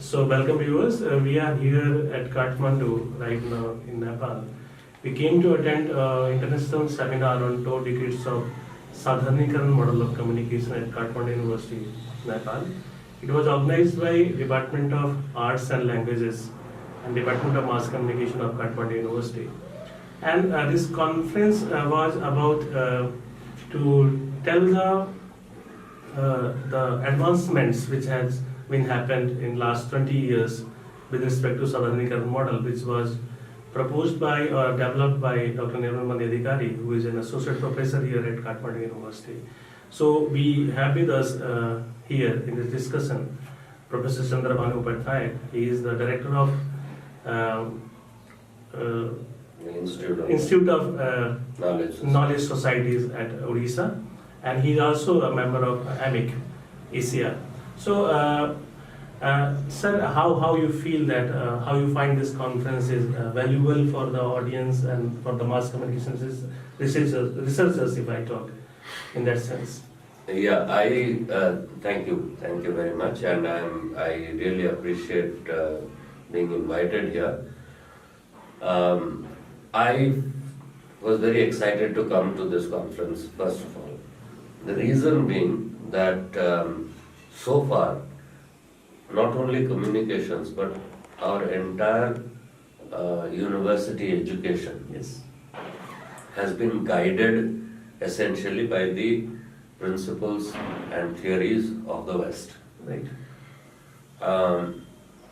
So welcome viewers. We are here at Kathmandu right now in Nepal. We came to attend international seminar on 2 decades of Sadharanikaran model of communication at Kathmandu University, Nepal. It was organized by Department of Arts and Languages and Department of Mass Communication of Kathmandu University. And this conference was about to tell the advancements which has been happened in last 20 years with respect to Sadharanikaran model, which was proposed by or developed by Dr. Nepal, who is an associate professor here at Kathmandu University. So we have with us here in this discussion Professor Pattanayak. He is the director of Institute of Knowledge Societies at Odisha, and he is also a member of AMIC, Asia. So, sir, how you feel that, how you find this conference is valuable for the audience and for the mass communications researchers, if I talk in that sense? Yeah, I thank you very much, and I really appreciate being invited here. I was very excited to come to this conference, first of all. The reason being that so far, not only communications, but our entire university education has been guided essentially by the principles and theories of the West. Right.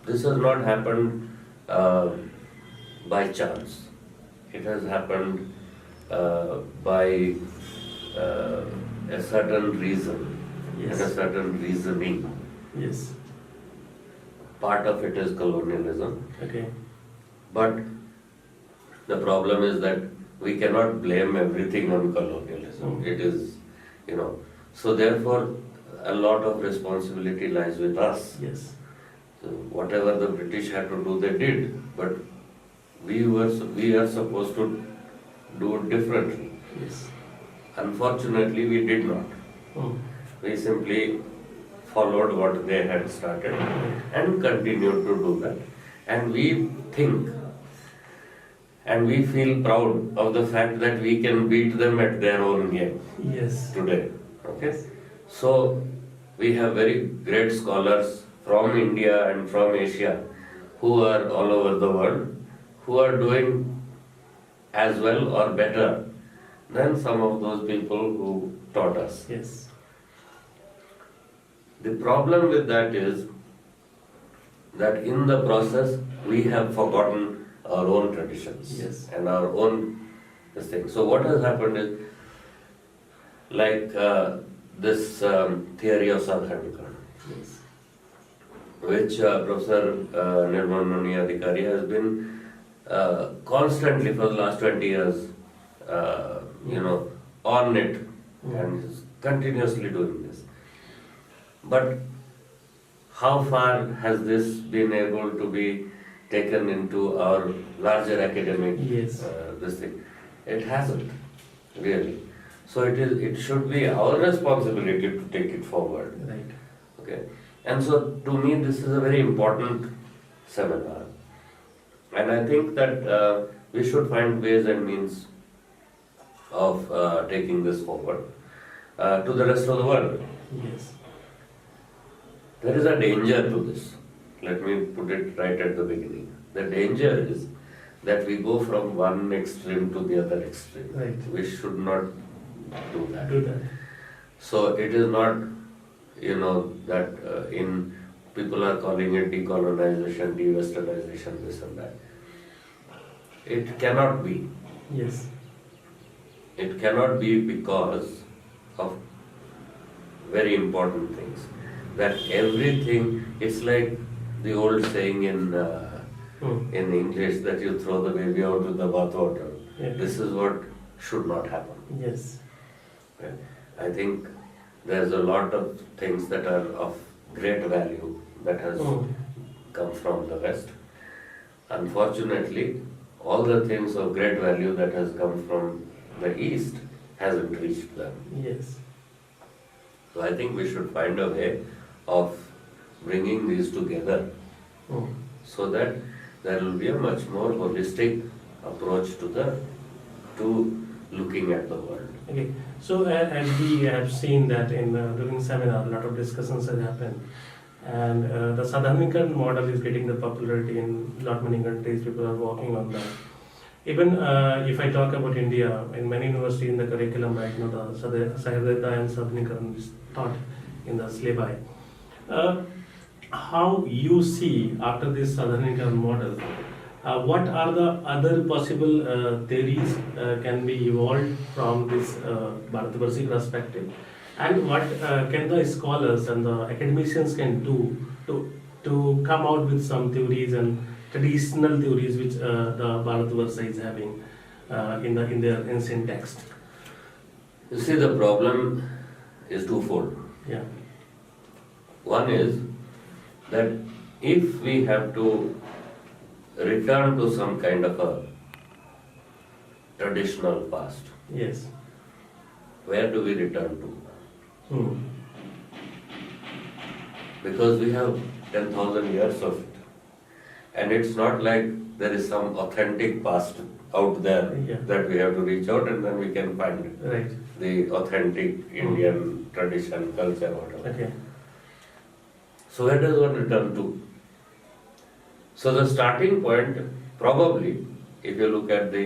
This has not happened by chance. It has happened by a certain reason and a certain reasoning. Yes. Part of it is colonialism. Okay. But the problem is that we cannot blame everything on colonialism. It is, so therefore a lot of responsibility lies with us. Yes. So whatever the British had to do, they did. But we are supposed to do it differently. Yes. Unfortunately, we did not. We simply followed what they had started and continued to do that. And we think and we feel proud of the fact that we can beat them at their own game today. Okay? So we have very great scholars from India and from Asia who are all over the world, who are doing as well or better than some of those people who taught us. Yes. The problem with that is that in the process we have forgotten our own traditions and our own this thing. So what has happened is like this theory of Sadharanikaran, which Professor Nepal has been constantly for the last 20 years on it and is continuously doing this. But how far has this been able to be taken into our larger academic this thing? It hasn't really. So it should be our responsibility to take it forward. Right. Okay. And so to me this is a very important seminar. And I think that we should find ways and means of taking this forward to the rest of the world. Yes. There is a danger to this. Let me put it right at the beginning. The danger is that we go from one extreme to the other extreme. Right. We should not do that. So it is not, that in people are calling it decolonization, Dewesternization, this and that. It cannot be. Yes. It cannot be because of very important things. That everything, it's like the old saying in English that you throw the baby out with the bathwater. This is what should not happen. Yes. Okay. I think there's a lot of things that are of great value that has come from the West. Unfortunately, all the things of great value that has come from the East hasn't reached them. Yes. So I think we should find a way of bringing these together Mm. so that there will be a much more holistic approach to looking at the world. Okay, so as we have seen that in during seminar, a lot of discussions have happened, and the Sadharanikaran model is getting the popularity in lot many countries. People are working on that. Even if I talk about India, in many universities in the curriculum right now, the Sahyadrita and Sadharanikaran is taught in the syllabi. Uh, how you see after this Sadharanikaran model? What are the other possible theories can be evolved from this Bharatvarsi perspective, and what can the scholars and the academicians can do to come out with some theories and traditional theories which the Bharatvarsa is having in their ancient text? You see, the problem is twofold. Yeah. One is that if we have to return to some kind of a traditional past, Yes. where do we return to? Hmm. Because we have 10,000 years of it. And it's not like there is some authentic past out there Yeah. that we have to reach out and then we can find Right. the authentic Indian tradition, culture, whatever. Okay. So where does one return to? So the starting point, probably, if you look at the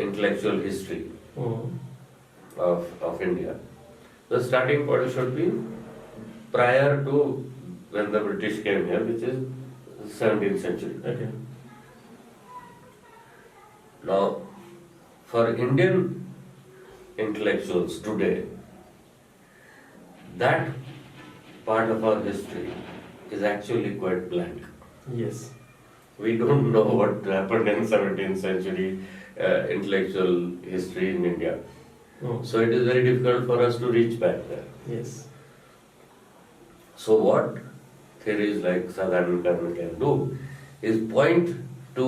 intellectual history Hmm. of India, the starting point should be prior to when the British came here, which is 17th century. Okay. Now, for Indian intellectuals today, that part of our history is actually quite blank. Yes. We don't know what happened in 17th century intellectual history in India. Hmm. So it is very difficult for us to reach back there. Yes. So what theories like Sadharanikaran can do is point to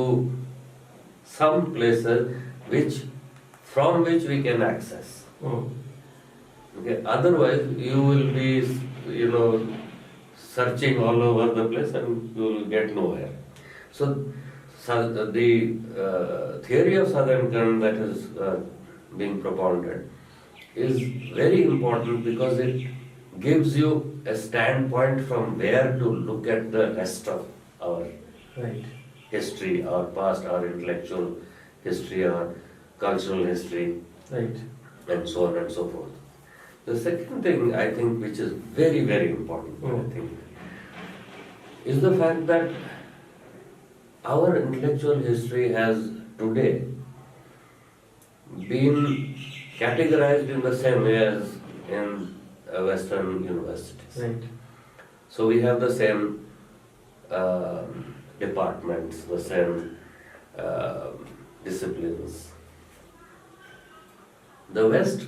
some places from which we can access. Hmm. Okay. Otherwise, you will be, searching all over the place and you will get nowhere. So the theory of Sadharanikaran that is being propounded is very important because it gives you a standpoint from where to look at the rest of our Right. history, our past, our intellectual history, our cultural history, Right. and so on and so forth. The second thing I think which is very, very important, I think, is the fact that our intellectual history has today been categorized in the same way as in Western universities. Right. So we have the same departments, the same disciplines. The West,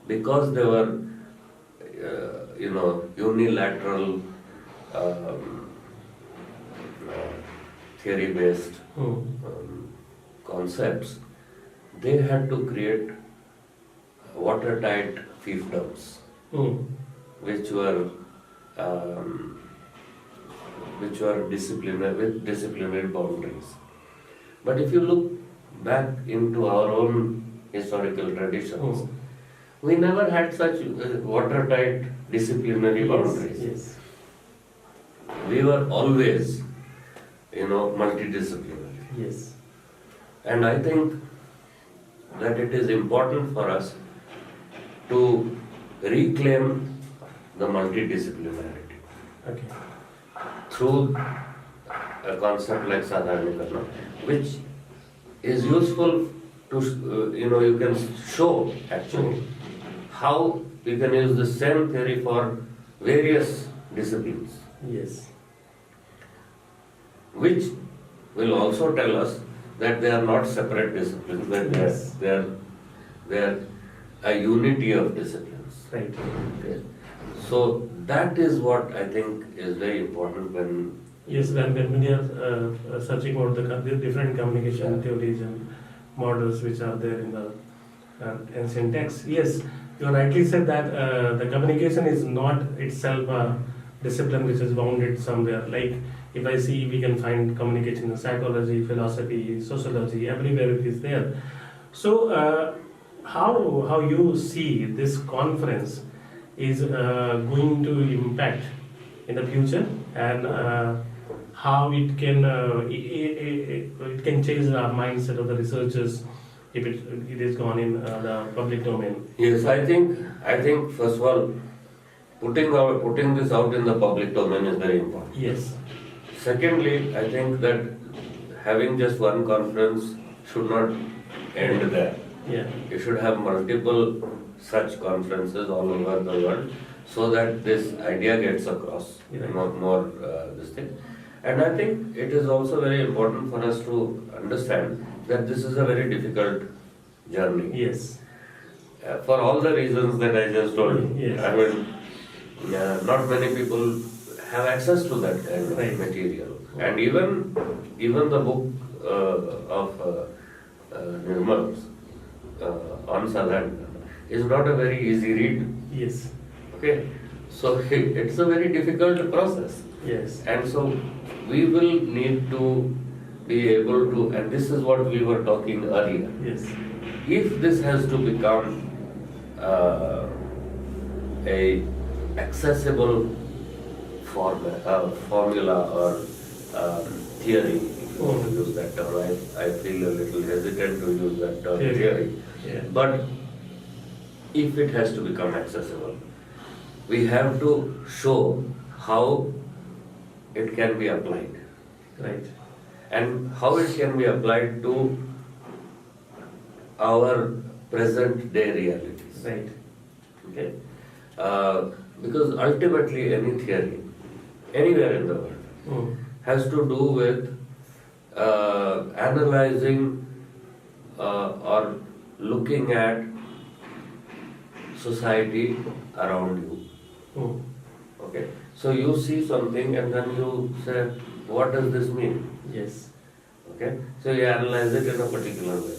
because they were, unilateral, theory-based concepts, they had to create watertight fiefdoms, Hmm. which were disciplinary with disciplinary boundaries. But if you look back into our own historical traditions, we never had such watertight disciplinary boundaries. Yes. We were always, multidisciplinary. Yes. And I think that it is important for us to reclaim the multidisciplinarity Okay. through a concept like Sadharanikaran, which is useful to, you can show actually how you can use the same theory for various disciplines, Yes. which will also tell us that they are not separate disciplines, that Yes. they are a unity of disciplines. Right. Okay. So that is what I think is very important when Yes, when we are searching out the different communication theories and models which are there in the ancient texts. Yes, you rightly said that the communication is not itself a discipline which is bounded somewhere. Like If I see, we can find communication in psychology, philosophy, sociology, everywhere it is there. So, how you see this conference is going to impact in the future, and how it can change the mindset of the researchers if it is gone in the public domain. Yes, I think first of all, putting this out in the public domain is very important. Yes. Secondly, I think that having just one conference should not end there. Yeah. You should have multiple such conferences all over the world, so that this idea gets across, Yeah. more this thing. And I think it is also very important for us to understand that this is a very difficult journey. Yes. For all the reasons that I just told you. Yes. I mean, not many people have access to that kind of Right. material. And even the book of Nirmal's on Sadharanikaran is not a very easy read. Yes. Okay, so it's a very difficult process. Yes. And so we will need to be able to, and this is what we were talking earlier. Yes. If this has to become a accessible formula or theory, if you want to use that term. I feel a little hesitant to use that term, theory. Yeah. But if it has to become accessible, we have to show how it can be applied. Right. And how it can be applied to our present day realities. Right. Okay? Because ultimately any theory, anywhere in the world, has to do with analyzing or looking at society around you. Okay? So you see something and then you say, what does this mean? Yes. Okay? So you analyze it in a particular way.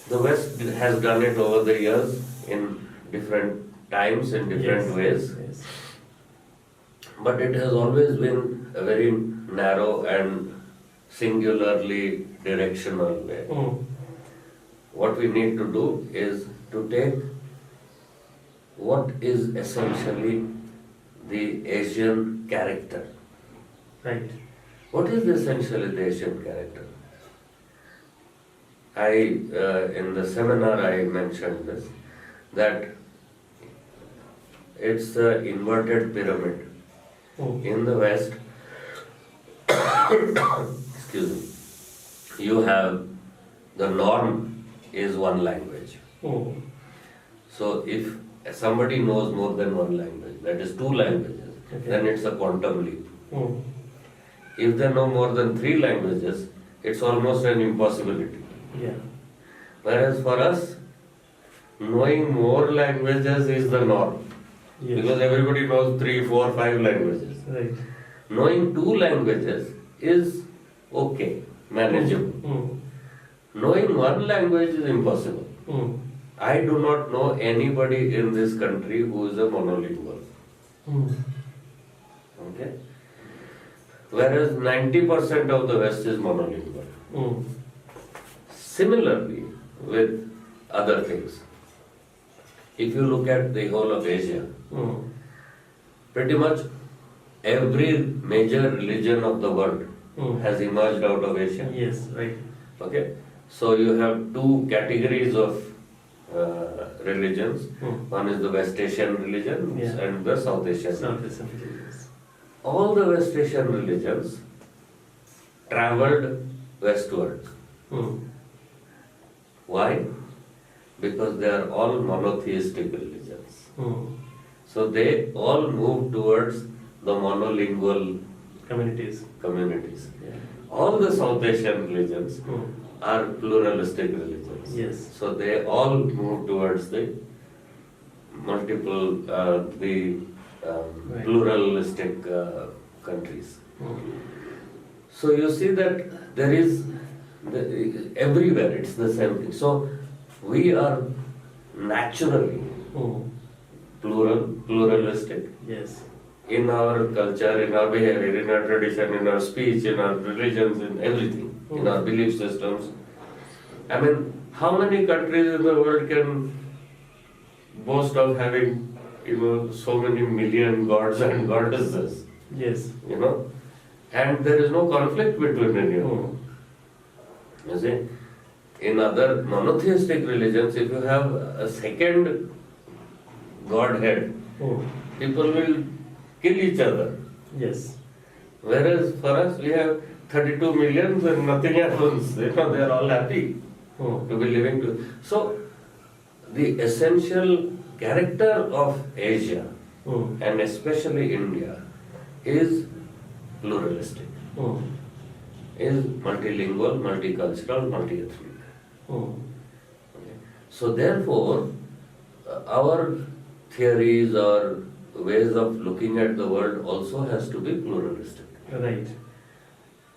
The West has done it over the years in different times, in different Yes. ways. Yes. But it has always been a very narrow and singularly directional way. What we need to do is to take what is essentially the Asian character. Right. What is essentially the Asian character? In the seminar I mentioned this, that it's the inverted pyramid. In the West, excuse me, you have the norm is one language. So if somebody knows more than one language, that is two languages, then it's a quantum leap. If they know more than three languages, it's almost an impossibility. Yeah. Whereas for us, knowing more languages is the norm. Yes. Because everybody knows 3, 4, 5 languages. Right. Knowing 2 languages is okay, manageable. Knowing one language is impossible. I do not know anybody in this country who is a monolingual. Okay? Whereas 90% of the West is monolingual. Similarly, with other things. If you look at the whole of Asia, pretty much every major religion of the world has emerged out of Asia. Yes, right. Okay? So you have 2 categories of religions. One is the West Asian religions and the South Asian religions. All the West Asian religions traveled westwards. Why? Because they are all monotheistic religions. So they all move towards the monolingual Communities. Yeah. All the South Asian religions are pluralistic religions. Yes. So they all move towards the multiple, Right. pluralistic countries. So you see that there is, everywhere it's the same thing. So we are naturally pluralistic. Yes. in our culture, in our behavior, in our tradition, in our speech, in our religions, in everything, in our belief systems. I mean, how many countries in the world can boast of having, so many million gods and goddesses, Yes. and there is no conflict between any of them. You see, in other monotheistic religions, if you have a second godhead, people will kill each other. Yes. Whereas for us, we have 32 millions and nothing happens. They are all happy to be living together. So, the essential character of Asia, and especially India, is pluralistic, is multilingual, multicultural, multi-ethnic. Okay. So therefore, our theories or ways of looking at the world also has to be pluralistic. Right.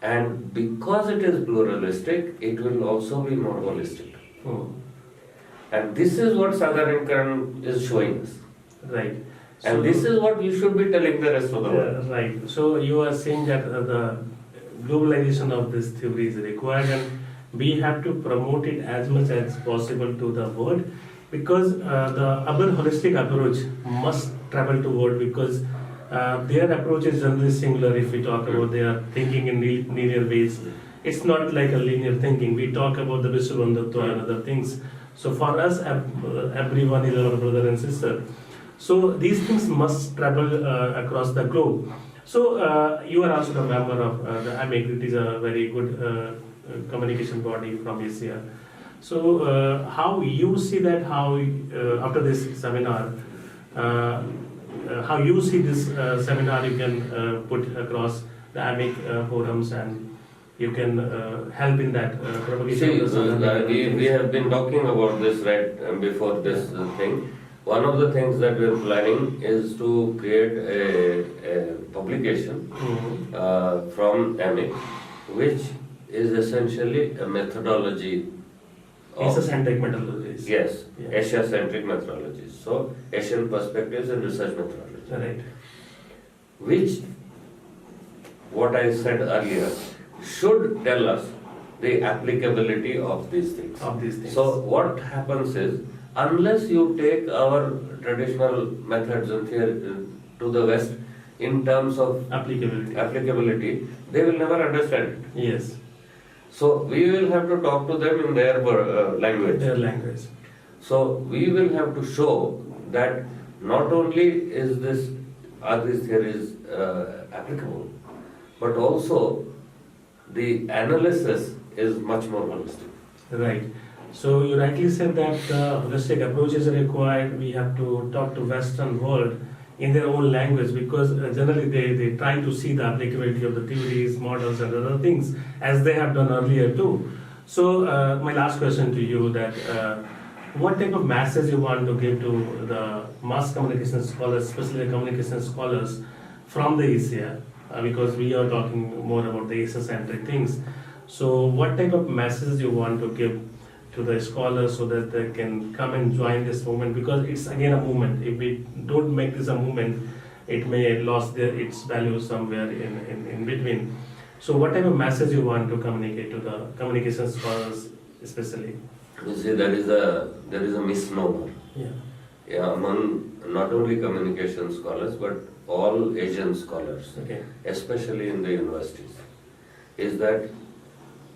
And because it is pluralistic, it will also be more holistic. And this is what Sadharanikaran is showing us. Right. And this is what we should be telling the rest of the world. Right. So you are saying that the globalization of this theory is required, and we have to promote it as much as possible to the world, because the other holistic approach must travel to world, because their approach is generally similar. If we talk about their thinking in linear ways, it's not like a linear thinking. We talk about the Vishwabandhutva and other things. So for us, everyone is our brother and sister. So these things must travel across the globe. So you are also a member of the AMIC. It is a very good communication body from Asia. So how you see that, how after this seminar, how you see this seminar you can put across the AMIC forums, and you can help in that propagation. See, we have been talking about this right before this thing. One of the things that we are planning is to create a publication from AMIC, which is essentially a methodology. Asia-centric methodologies. Yes, Yeah. Asia-centric methodologies. So, Asian perspectives and research methodology. Right. Which, what I said earlier, should tell us the applicability of these things. So, what happens is, unless you take our traditional methods and theory to the West in terms of applicability, they will never understand it. Yes. So we will have to talk to them in their language. Their language. So we will have to show that not only are these theories applicable, but also the analysis is much more holistic. Right. So you rightly said that holistic approach is required. We have to talk to Western world in their own language, because generally they try to see the applicability of the theories, models and other things as they have done earlier too. So my last question to you, that what type of message you want to give to the mass communication scholars, especially the communication scholars from the Asia, because we are talking more about the Asia-centric things. So what type of message you want to give to the scholars so that they can come and join this movement, because it's again a movement. If we don't make this a movement, it may lose its value somewhere in between. So what type of message you want to communicate to the communication scholars especially? You see, there is a misnomer. Yeah, among not only communication scholars but all Asian scholars, especially in the universities, is that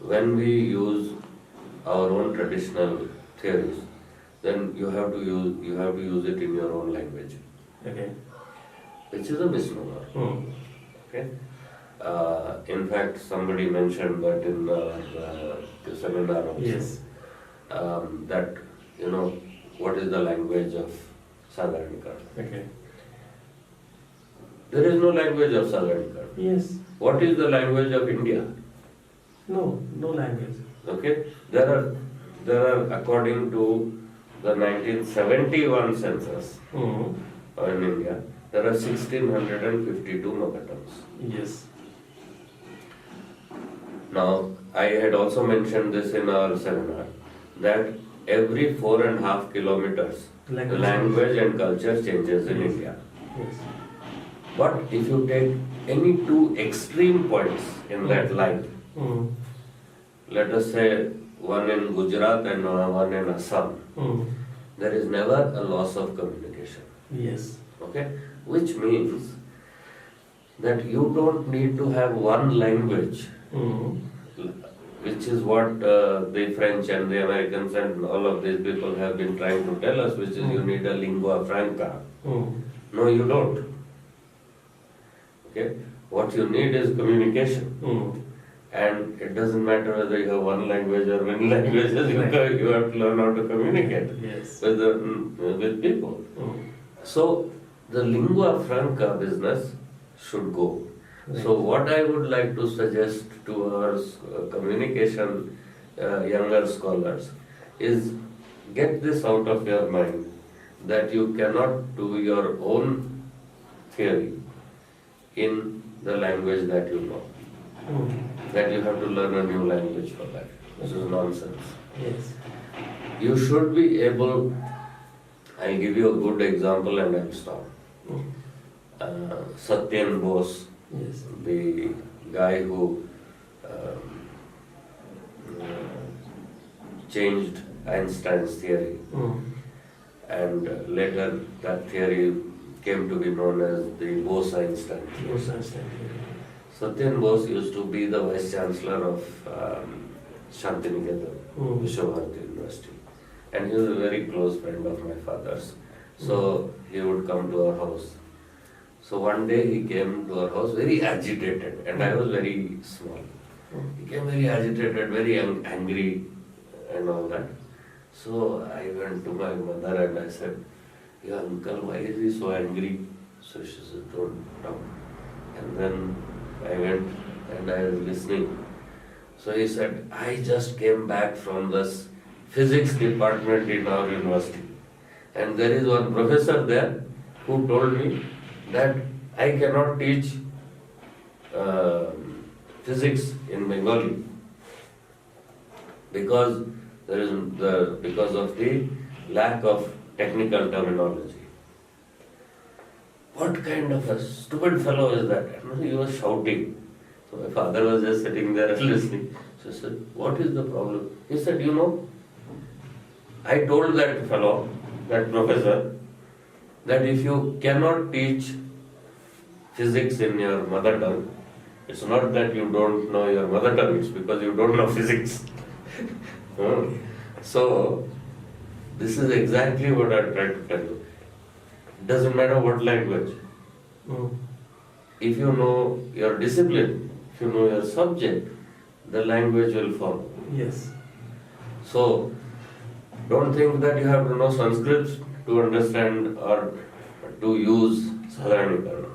when we use our own traditional theories, then you have to use it in your own language. Which is a misnomer. In fact, somebody mentioned that in the seminar also, that what is the language of Sadharanikaran? There is no language of Sadharanikaran. Yes. What is the language of India? No language. There are according to the 1971 census in India, there are 1652 mother tongues. Yes. Now, I had also mentioned this in our seminar, that every 4.5 kilometers, the language and culture changes in India. Yes. But if you take any two extreme points in that line, let us say one in Gujarat and one in Assam, there is never a loss of communication. Yes. Okay? Which means that you don't need to have one language, which is what the French and the Americans and all of these people have been trying to tell us, which is you need a lingua franca. No, you don't. Okay? What you need is communication. And it doesn't matter whether you have one language or many languages, you have to learn how to communicate with people. So, the lingua franca business should go. Right. So, what I would like to suggest to our communication younger scholars is get this out of your mind that you cannot do your own theory in the language that you know. That you have to learn a new language for that. This is nonsense. Yes. You should be able, I'll give you a good example and I'll stop. Satyen Bose, Yes. the guy who changed Einstein's theory, and later that theory came to be known as the Bose-Einstein theory. Satyen Bose used to be the Vice Chancellor of Shantiniketan, Vishwabharati University. And he was a very close friend of my father's. So he would come to our house. So one day he came to our house very agitated, and I was very small. He came very agitated, very angry and all that. So I went to my mother and I said, "Yeah, uncle, why is he so angry?" So she said, "Don't talk." And then I went and I was listening. So he said, "I just came back from this physics department in our university. And there is one professor there who told me that I cannot teach physics in Bengali because because of the lack of technical terminology." What kind of a stupid fellow is that? And he was shouting. So my father was just sitting there and listening. So I said, "What is the problem?" He said, "You know, I told that fellow, that professor, that if you cannot teach physics in your mother tongue, it's not that you don't know your mother tongue, it's because you don't know physics." So, this is exactly what I tried to tell you. It doesn't matter what language. If you know your discipline, if you know your subject, the language will follow. Yes. So, don't think that you have to know Sanskrit to understand or to use Sadharanikaran.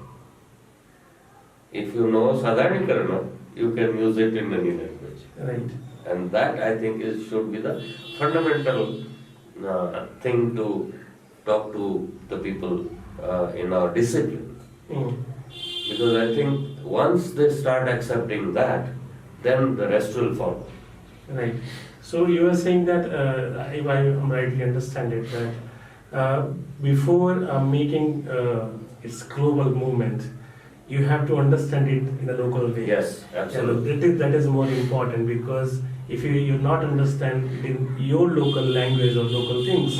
If you know Sadharanikaran, you can use it in any language. Right. And that, I think, should be the fundamental thing to talk to the people in our discipline. Because I think once they start accepting that, then the rest will follow. Right. So you are saying that, if I rightly understand it, that before making its global movement, you have to understand it in a local way. Yes, absolutely. That is more important, because if you not understand in your local language or local things,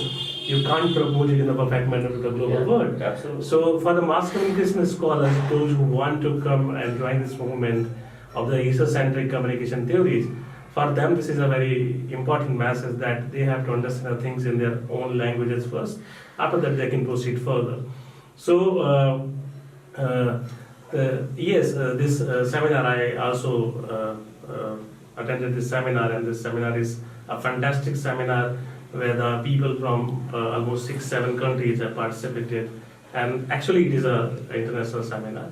you can't promote it in a perfect manner to the global world. Absolutely. So for the mass communication scholars, those who want to come and join this movement of the East-centric communication theories, for them this is a very important message that they have to understand things in their own languages first. After that they can proceed further. So this seminar, I also attended this seminar, and this seminar is a fantastic seminar where the people from almost 6-7 countries have participated, and actually it is a international seminar.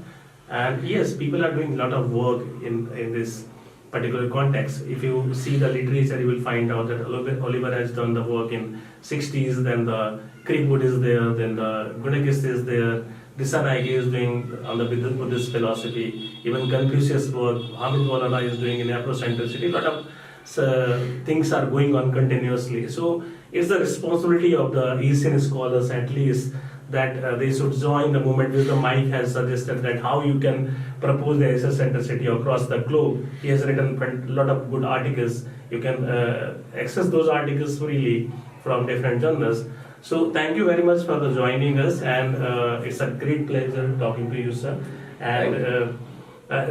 And yes, people are doing a lot of work in this particular context. If you see the literature, you will find out that Oliver has done the work in 60s, then the Kirkwood is there, then the Gunekist is there, Dewesternization is doing on the Buddhist philosophy, even Confucius work, Hamid Maulana is doing in Afrocentricity. A lot of things are going on continuously. So it's the responsibility of the Eastern scholars, at least that they should join the movement. With the Mike has suggested that how you can propose the SS Center City across the globe. He has written a lot of good articles. You can access those articles freely from different journals. So thank you very much for the joining us, and it's a great pleasure talking to you, sir. And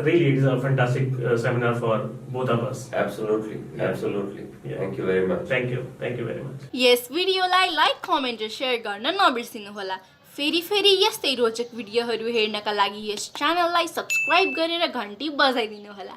really, it is a fantastic seminar for both of us. Absolutely, Yeah. absolutely. Yeah. Thank you very much. Thank you very much. Yes भिडियोलाई like comment र share गर्न नबिर्सिनुहोला। फेरि यस्तै रोचक भिडियोहरू हेर्नका लागि yes च्यानललाई subscribe गरेर घन्टी बजाइदिनुहोला।